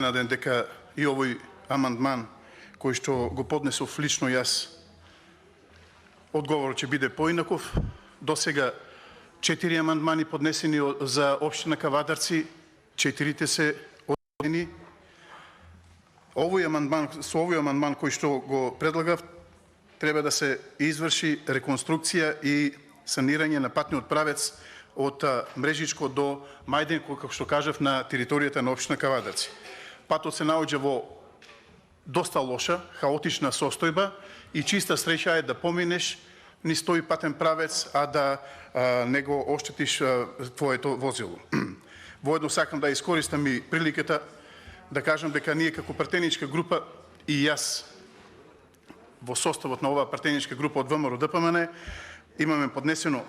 наден дека и овој амандман кој што го поднесов лично јас, одговорот ќе биде поинаков. До сега 4 амандмани поднесени за општина Кавадарци, 4 се одбиени. Со овој амандман кој што го предлагав, треба да се изврши реконструкција и санирање на патниот правец од Мрежичко до Мајдин, како што кажав, на територијата на општина Кавадарци. Патот се наоѓа во доста лоша, хаотична состојба и чиста среќа е да поминеш низ тој патен правец, а да не го оштетиш твоето возило. Воедно сакам да искористам и приликата да кажам дека ние како партеничка група и јас во составот на оваа партеничка група од ВМРО ДПМН имаме поднесено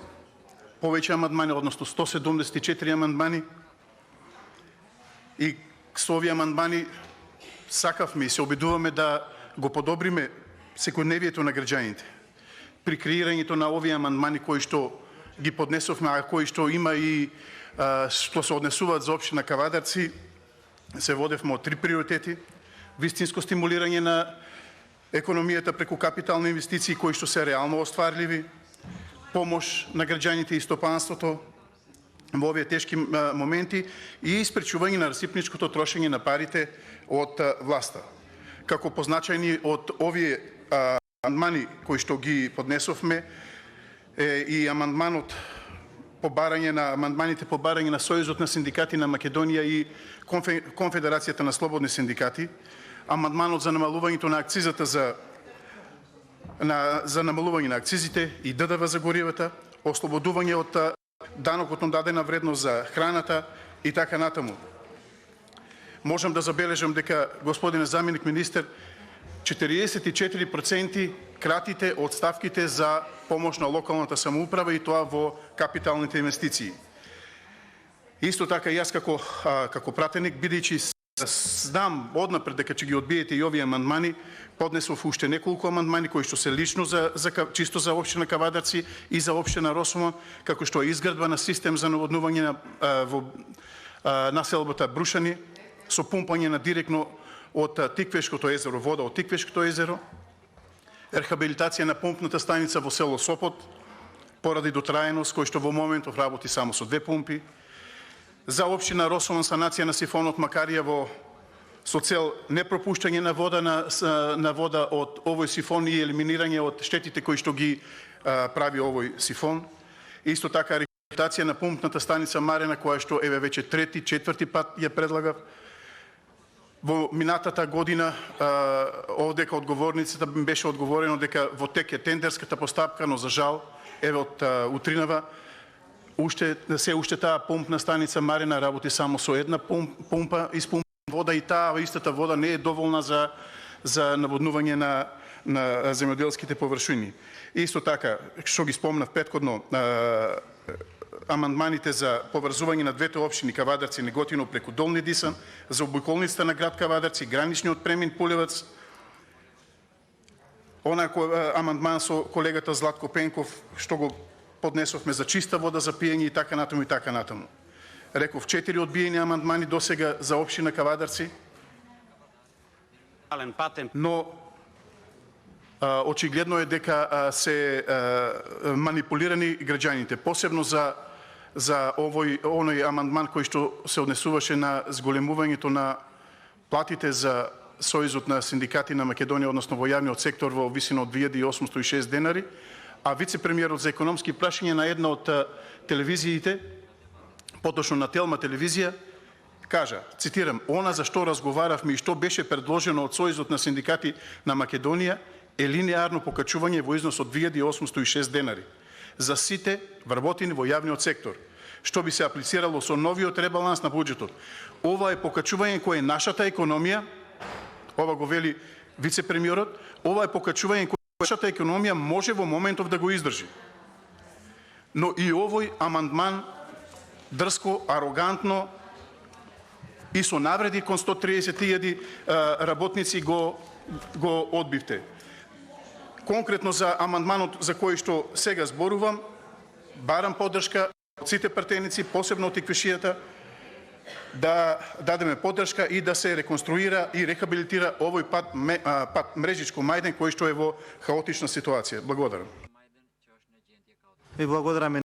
повеќе амандмани, односно 174 амандмани, и со овие амандмани сакавме и се обидуваме да го подобриме секојдневието на граѓаните. При креирањето на овие амандмани кои што ги поднесовме, а кои што има и што се однесуваат за општина Кавадарци, се водевме од 3 приоритети: вистинско стимулирање на економијата преку капитални инвестиции кои што се реално остварливи, помош на граѓаните и стопанството во овие тешки моменти и испречување на расипничкото трошење на парите од власта. Како позначајни од овие амандмани кои што ги поднесовме е и амандманите по барање на Сојузот на синдикати на Македонија и Конфедерацијата на слободни синдикати, амандманот за намалувањето на акцизата за намалување на акцизите и ДДВ за горивата, ослободување од данокот на дадена вредност за храната и така натаму. Можам да забележам дека, господине заменик министер, 44% кратите од ставките за помош на локалната самоуправа и тоа во капиталните инвестиции. Исто така и јас како пратеник, бидејќи знам однапред дека ќе ги одбиете и овие амандмани, поднесов уште неколку амандмани кои што се лично чисто за општина Кавадарци и за општина Росома, како што е изградба на систем за наводнување во населбата Брушани со пумпање на директно од Тиквешкото езеро, вода од Тиквешкото езеро, рехабилитација на помпната станица во село Сопот поради дотраеност кој што во моментов работи само со 2 помпи, за општина Росома санација на сифонот Макарија со цел непропуштање на вода од овој сифон и елиминирање од штетите кои што ги прави овој сифон. Исто така рехабилитација на помпната станица Марена, која што еве веќе 3-4 пат ја предлагав. Во минатата година овдека одговорницата беше одговорено дека во тек е тендерската постапка, но за жал еве од утринава се уште таа помпна станица Марина работи само со една помпа испумпана вода и таа истата вода не е доволна за наводнување на земјоделските површини. Исто така, што ги спомнав претходно, амандманите за поврзување на двете општини Кавадарци и Неготино преку Долни Дисан, за обиколницата на град Кавадарци, граничниот премин Пулевац, амандман со колегата Златко Пенков што го поднесовме за чиста вода за пиење и така натаму и така натаму. Реков 4 одбиени амандмани досега за општина Кавадарци, но очигледно е дека се манипулирани граѓаните, посебно за оној амандман кој што се однесуваше на зголемувањето на платите за Сојузот на синдикати на Македонија, односно во јавниот сектор во висина од 2806 денари, а вице-премиерот за економски прашања на една од телевизиите, поточно на Телма телевизија, кажа, цитирам: "Она за што разговаравме и што беше предложено од Сојузот на синдикати на Македонија е линеарно покачување во износ од 2806 денари за сите вработени во јавниот сектор, што би се аплицирало со новиот ребаланс на буџетот. Ова е покачување кое е нашата економија", ова го вели вице-премиерот, "ова е покачување кое нашата економија може во моментов да го издржи." Но и овој амандман дрско, арогантно и со навреди кон 130.000 работници го одбивте. Конкретно за амандманот за кој што сега зборувам, барам поддршка од сите партеници, посебно од Тиквешијата, да дадеме поддршка и да се реконструира и рехабилитира овој пат Мрежичко Мајден кој што е во хаотична ситуација. Благодарам. Ви благодараме